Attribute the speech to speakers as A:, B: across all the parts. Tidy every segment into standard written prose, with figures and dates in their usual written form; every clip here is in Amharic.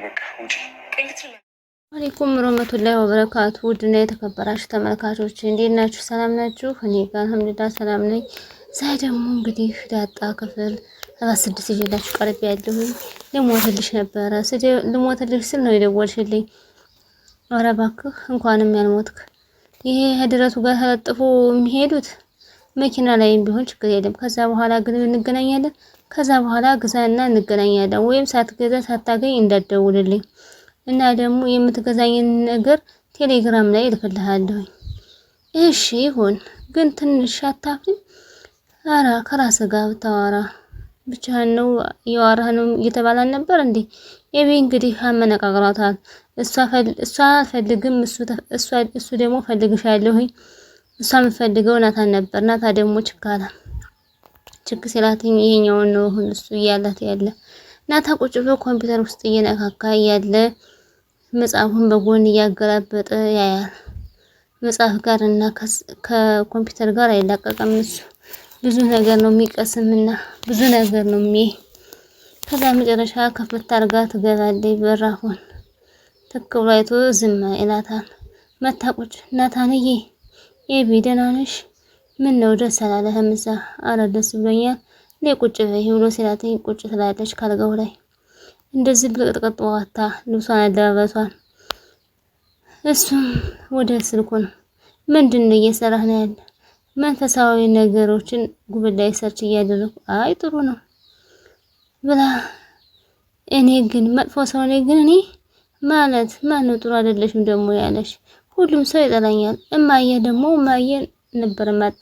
A: በቃ ውጪ።
B: አለይኩም ወራህመቱላሂ ወበረካቱ። ውድና የተከበራችሁ ተመልካቾች እንዴት ናችሁ? ሰላም ናችሁ? እኔ ጋር አልሐምዱሊላህ ሰላም ነኝ። ዛሬ ደግሞ እንግዲህ ዳጣ ክፍል 76 ይዤላችሁ ቀርቤ ያለሁኝ። ልሞትልሽ ነበረ ልሞትልሽ ስል ነው የደወልሽልኝ። ኧረ እባክህ እንኳንም ያልሞትክ። ይሄ ከድረቱ ጋር ተለጥፎ የሚሄዱት መኪና ላይም ቢሆን ችግር የለም። ከዛ በኋላ ግን እንገናኛለን። ከዛ በኋላ ግዛና እንገናኛለን። ወይም ሳትገዛ ሳታገኝ እንዳትደውልልኝ እና ደግሞ የምትገዛኝን ነገር ቴሌግራም ላይ እልክልሃለሁ። እሺ ይሁን፣ ግን ትንሽ አታፍሪም? ኧረ ከራስህ ጋር ብታወራ ብቻህን ነው እያወራህ ነው እየተባላል ነበር እንዴ? ኤቢ እንግዲህ አመነቃቅሯታል። እሷ ፈልግም እሱ ደግሞ ፈልግሻለሁኝ። እሷ የምትፈልገው ናታን ነበር። ናታ ደግሞ ችካላ ችክ ሲላትኝ ይሄኛውን ነው አሁን እሱ እያላት ያለ። ናታ ቁጭ ብሎ ኮምፒውተር ውስጥ እየነካካ ያለ መጽሐፉን በጎን እያገላበጠ ያያል። መጽሐፍ ጋር እና ከኮምፒውተር ጋር አይላቀቅም። እሱ ብዙ ነገር ነው የሚቀስምና ብዙ ነገር ነው የሚይ። ከዛ መጨረሻ ከፍታ አድርጋ ትገባለች። በራፉን ትክ ብሎ አይቶ ዝም ይላታል። መታቆጭ ናታንዬ፣ ኤቢ ደህና ነሽ? ምን ነው ደስ አላለህም? እዛ አረ ደስ ብሎኛል። እኔ ቁጭ በይ ብሎ ሲላትኝ ቁጭ ትላለች ካልጋው ላይ እንደዚህ ብልቅጥቅጥ ዋታ ልብሷን አለባበሷን። እሱም ወደ ስልኩ ነው። ምንድነው እየሰራህ ነው ያለ? መንፈሳዊ ነገሮችን ጉብል ላይ ሰርች እያደረኩ። አይ ጥሩ ነው ብላ እኔ ግን መጥፎ ሰው ነኝ ግን እኔ ማለት ማነው ጥሩ አይደለሽም ደግሞ ያለሽ? ሁሉም ሰው ይጠላኛል። እማዬ ደግሞ እማዬ ነበር ማጣ።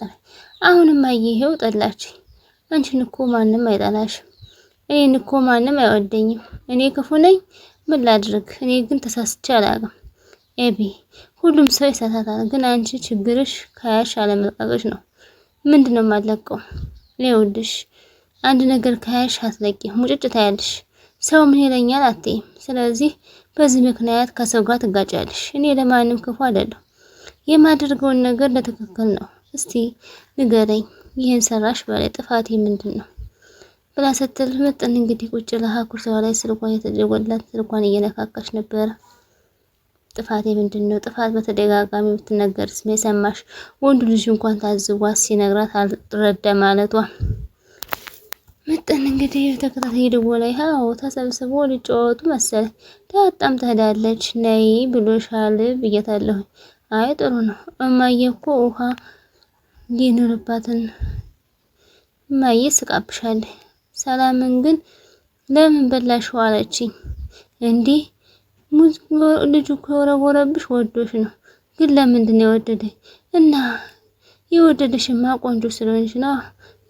B: አሁን እማዬ ይሄው ጠላች። አንቺን እኮ ማንም አይጠላሽም። እኔን እኮ ማንም አይወደኝም። እኔ ክፉ ነኝ? ምን ላድርግ? እኔ ግን ተሳስቼ አላውቅም። ኤቢ ሁሉም ሰው ይሳሳታል፣ ግን አንቺ ችግርሽ ከያሽ አለመልቀቅሽ ነው። ምንድነው የማለቀው? ይኸውልሽ አንድ ነገር ከያሽ አትለቂ፣ ሙጭጭ ታያለሽ። ሰው ምን ይለኛል አትይም። ስለዚህ በዚህ ምክንያት ከሰው ጋር ትጋጫለሽ። እኔ ለማንም ክፉ አይደለም። የማደርገውን ነገር ለትክክል ነው። እስቲ ንገረኝ፣ ይህን ሰራሽ በላይ ጥፋቴ ምንድን ነው ብላ ስትል መጠን እንግዲህ ቁጭ ለሃ ኩርሲዋ ላይ ስልኳን የተደወላት ስልኳን እየነካካች ነበረ። ጥፋቴ ምንድን ነው? ጥፋት በተደጋጋሚ ብትነገርስ የሰማሽ? ወንዱ ልጅ እንኳን ታዝቧት ሲነግራት አልረዳ ማለቷ። መጠን እንግዲህ ተከታታይ ደወለ። አዎ ተሰብስቦ ሊጫወቱ መሰለ። ዳጣም ትሄዳለች። ነይ ብሎሻል ብያታለሁ። አይ ጥሩ ነው እማዬ እኮ ውሃ ሊኖርባትን እማዬ ስቃብሻለሁ። ሰላምን ግን ለምን በላሽው አለችኝ። እንዲህ ልጁ ከወረወረብሽ ወዶሽ ነው። ግን ለምንድን ነው የወደደኝ? እና የወደደሽማ ቆንጆ ስለሆንሽ ነው።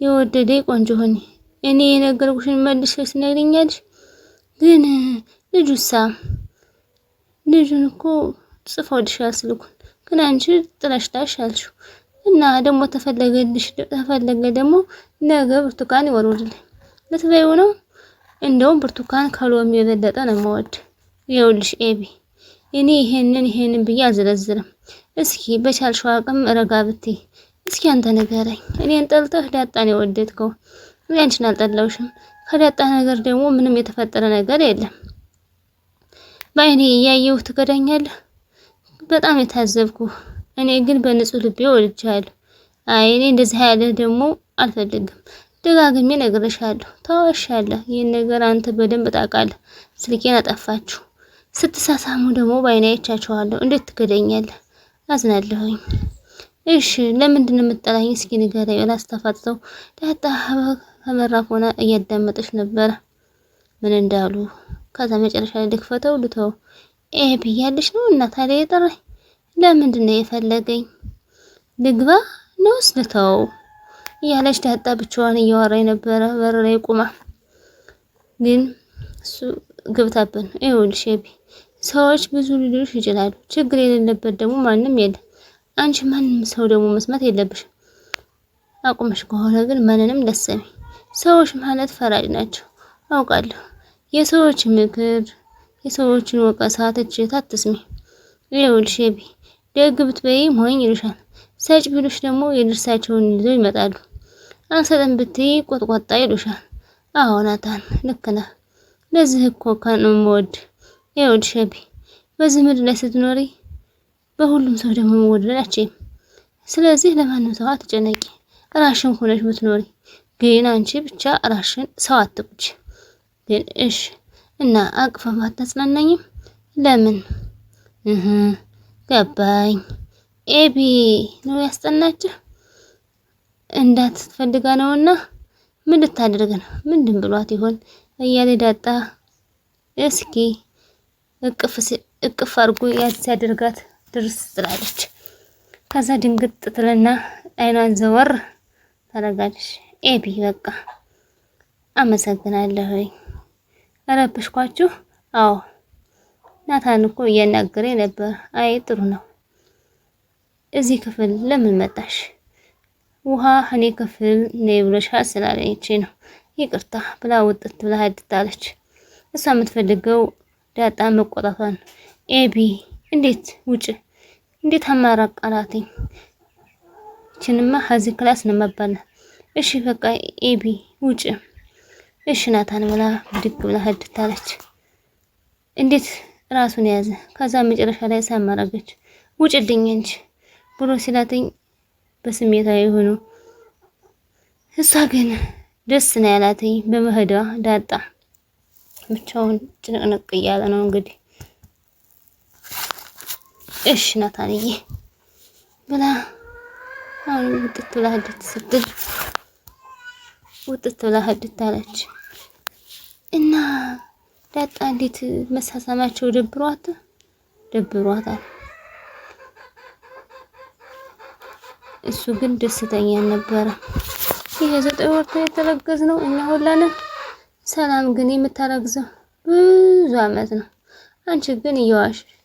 B: የወደደኝ ቆንጆ ሆኒ። እኔ የነገርኩሽን መልሰሽ ትነግሪኛለሽ። ግን ልጁን እኮ ጽፎልሻል ስልኩን፣ ግን አንቺ ጥለሽታሽ አልሽው። እና ደግሞ ተፈለገ ደግሞ ነገ ብርቱካን ይወርውልኝ ልትበይው ነው። እንደውም ብርቱካን ከሎሚ የበለጠ ነው የምወድ። ይኸውልሽ ኤቢ እኔ ይሄንን ብዬ አልዘረዝርም። እስኪ በቻልሽው አቅም ረጋ ብትይ። እስኪ አንተ ንገረኝ፣ እኔን ጠልተህ ዳጣን የወደድከው? እኔ አንቺን አልጠላውሽም። ከዳጣ ነገር ደግሞ ምንም የተፈጠረ ነገር የለም። በአይኔ እያየሁ ትከዳኛለህ። በጣም የታዘብኩ። እኔ ግን በንጹህ ልቤ ወድጃለሁ። አይ እኔ እንደዚህ ያለ ደግሞ አልፈልግም። ደጋግሜ ነግሬሻለሁ። ታዋሻለህ። ይህን ነገር አንተ በደንብ ታውቃለህ። ስልኬን አጠፋችሁ። ስትሳሳሙ ደግሞ በአይኔ አይቻችኋለሁ። እንዴት ትከዳኛለህ? አዝናለሁኝ። እሺ ለምንድን ነው የምትጠላኝ? እስኪ ንገረኝ። ላስተፋጥተው። ዳጣ ከመራፍ ሆና እያዳመጠች ነበረ ምን እንዳሉ። ከዛ መጨረሻ ላይ ልክፈተው ልተው ብያለሽ ነው እና ታዲያ የጠራኝ ለምንድን ነው የፈለገኝ? ልግባ ነውስ ልተው እያለች ዳጣ ብቻዋን እያወራኝ ነበረ በር ላይ ቁማ። ግን እሱ ግብታብን። ይኸውልሽ ኤቢ ሰዎች ብዙ ሊሉሽ ይችላሉ። ችግር የሌለበት ደግሞ ማንም የለም። አንቺ ማንም ሰው ደግሞ መስማት የለብሽም። አቁመሽ ከሆነ ግን ማንንም ደሰሚ። ሰዎች ማለት ፈራጅ ናቸው አውቃለሁ። የሰዎች ምክር፣ የሰዎችን ወቀሳ፣ ትችት አትስሚ። ይኸውልሽ ኤቢ ደግ ብትበይ ሞኝ ይሉሻል። ሰጭ ቢሉሽ ደግሞ የድርሳቸውን ይዘው ይመጣሉ። አልሰጥም ብትይ ቆጥቆጣ ይሉሻል። አዎ ናታን ልክ ነህ። ለዚህ እኮ ከነም ወድ ይኸውልሽ ሸቢ በዚህ ምድር ላይ ስትኖሪ በሁሉም ሰው ደግሞ መወደዳችን። ስለዚህ ለማንም ሰው አትጨነቂ። ራሽን ሆነሽ ብትኖሪ ግን አንቺ ብቻ ራሽን ሰው አትቁጭ። ግን እሺ እና አቅፈ አታጽናናኝም? ለምን? ገባኝ። ኤቢ ነው ያስጠናችሁ እንዳትፈልጋ ነውና ምን ልታደርግ ነው? ምንድን ብሏት ይሆን እያለ ዳጣ እስኪ እቅፍ አድርጎ ያዝ ሲያደርጋት ድርስ ትላለች። ከዛ ድንግጥ ትልና አይኗን ዘወር ታረጋለች። ኤቢ በቃ አመሰግናለሁ። ረብሽኳችሁ? አዎ ናታን እኮ እያናገረኝ ነበር። አይ ጥሩ ነው። እዚህ ክፍል ለምን መጣሽ? ውሃ እኔ ክፍል ነይ ብሎሻል ስላለች ነው። ይቅርታ ብላ ውጥት ብላ ሄድታለች። እሷ የምትፈልገው ዳጣ መቆጣቷን። ኤቢ እንዴት ውጭ እንዴት አማራ ቃላትኝ እችንማ ሀዚህ ክላስ ነው መባል። እሺ በቃ ኤቢ ውጭ። እሺ ናታን ብላ ብድግ ብላ ሄድታለች። እንዴት ራሱን ያዘ። ከዛ መጨረሻ ላይ ሳማረገች ውጭልኝ እንጂ ብሎ ሲላትኝ በስሜታዊ ሆኖ እሷ ግን ደስ ነው ያላትኝ በመሄዷ። ዳጣ ብቻውን ጭንቅንቅ እያለ ነው እንግዲህ። እሺ ናታንዬ ብላ አሁን ውጥት ብላ ሄድት ስትል ውጥት ብላ ሄድት አለች እና ዳጣ እንዴት መሳሳማቸው ደብሯታል። እሱ ግን ደስተኛ ነበረ። ይሄ 9 ወር የተረገዝ ነው እኛ ሁላነ። ሰላም ግን የምታረግዘው ብዙ አመት ነው። አንቺ ግን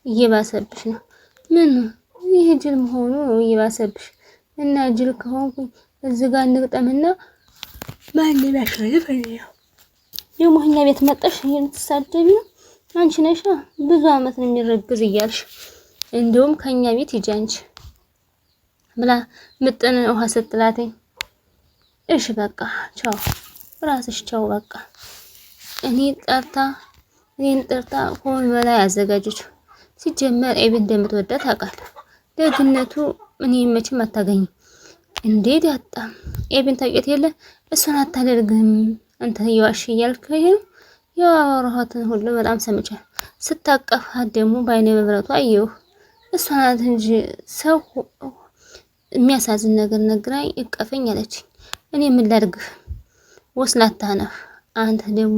B: እየባሰብሽ ነው። ምን ይሄ ጅል መሆኑ እየባሰብሽ እና ጅል ከሆንኩ እዚህ ጋር እንግጠምና ማን ሊያሸንፍ ነው? የሞህኛ ቤት መጣሽ እየተሳደቢ ነው። አንቺ ነሻ ብዙ አመት ነው የሚረግዝ እያልሽ እንደውም ከኛ ቤት ሂጂ አንቺ ብላ ምጥን ውሃ ስትላተኝ እሺ በቃ ቻው ራስሽ ቻው በቃ እኔን ጠርታ ሆን በላይ አዘጋጀች። ሲጀመር ኤቢ እንደምትወዳት አውቃለሁ። ደግነቱ እኔ መቼም አታገኝም። እንዴት ያጣ ኤቢን ታውቂያት የለ እሷን አታደርግም አንተ ይዋሽ እያልከኝ ያወራኋትን ሁሉ በጣም ሰምቻለሁ። ስታቀፋት ደግሞ በአይኔ መብረቱ አየሁ። እሷ ናት እንጂ ሰው የሚያሳዝን ነገር ነግራኝ እቀፈኝ አለችኝ። እኔ ምን ላድርግህ? ወስላታ ነህ አንተ ደግሞ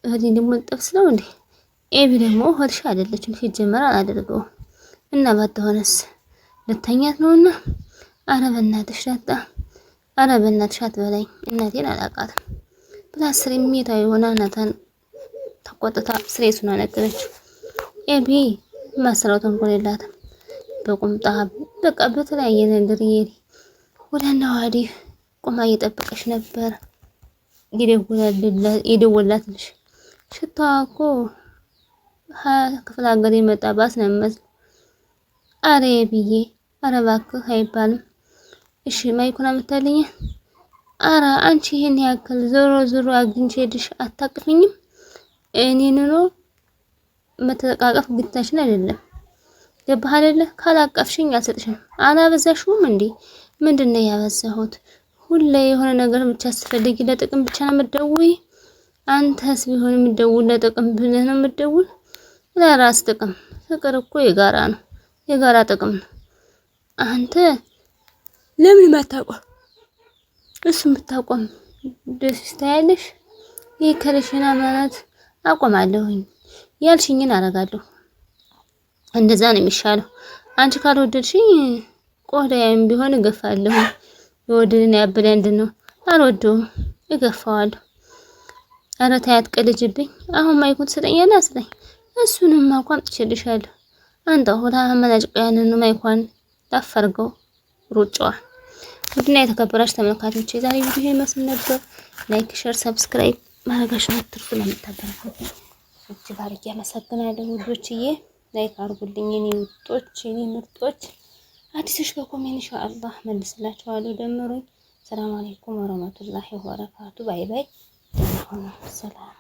B: እህቴ ደግሞ ጥብስ ነው እንዴ? ኤቢ ደግሞ እህትሽ አይደለችም ሲጀመር አላደርገውም እና ባትሆነስ ልተኛት ነውና። ኧረ በእናትሽ ዳጣ ኧረ በእናትሽ አትበላኝ እናቴን አላውቃትም ብላ ስሜታዊ ሆና ናታን ተቆጥታ ስሬሱን አነገረችው። ኤቢ ማስራው ተንኮል የላትም። በቁምጣ በቃ በተለያየ ነገር ወደና ወዲህ ቁማ እየጠበቀች ነበር። ይደውላልሽ ሽታዋ እኮ ክፍለ ሀገር የመጣ ባስ ነው የሚመስለው። አረ ብዬ አረ እባክህ አይባልም። እሺ ማይኩና ምታለኝ። አረ አንቺ ይሄን ያክል ዞሮ አግኝቼልሽ አታቅፍኝም? እኔን ነው መተቃቀፍ ግታችን አይደለም። ገባህ አይደለ? ካላቀፍሽኝ አልሰጥሽም። አላበዛሽውም እንዴ? ምንድነው ያበዛሁት? ሁሌ የሆነ ነገር ብቻ ስትፈልጊ ለጥቅም ብቻ ነው የምትደውይ። አንተስ ቢሆን የምትደውል ለጥቅም ብለህ ነው የምትደውል? ለራስ ጥቅም። ፍቅር እኮ የጋራ ነው፣ የጋራ ጥቅም ነው። አንተ ለምን ማታቆም? እሱም ብታቆም ደስ ታያለሽ። ይሄ ከለሽና ማለት አቆማለሁኝ ያልሽኝን አረጋለሁ። እንደዛ ነው የሚሻለው። አንቺ ካልወደድሽኝ ቆዳዬም ቢሆን እገፋለሁ። የወደድን ያበደ እንድነው አልወደውም፣ እገፋዋለሁ። ኧረ ተይ አትቀልጅብኝ። አሁን ማይኩን ትሰጠኛለህ? አስጠኝ። እሱንም ማቋም ትችልሻለሁ። አንተ ሆታ አመናጭቃ ያንን ማይኳን ላፈርገው ሩጫዋ። ውድና የተከበራችሁ ተመልካቾች የዛሬ ቪዲዮ ይመስል ነበር። ላይክ፣ ሼር፣ ሰብስክራይብ ማድረጋችሁን አትርሱ። ለምታበረታቱ እጅግ አድርጌ አመሰግናለሁ ውዶችዬ። ላይክ አድርጉልኝ የኔ ውጦች፣ የኔ ምርጦች። አዲሶች በኮሜንት ኢንሻአላህ መልስላችኋለሁ። ደምሩኝ። ሰላም አለይኩም ወራህመቱላሂ ወበረካቱ። ባይ ባይ። ሰላም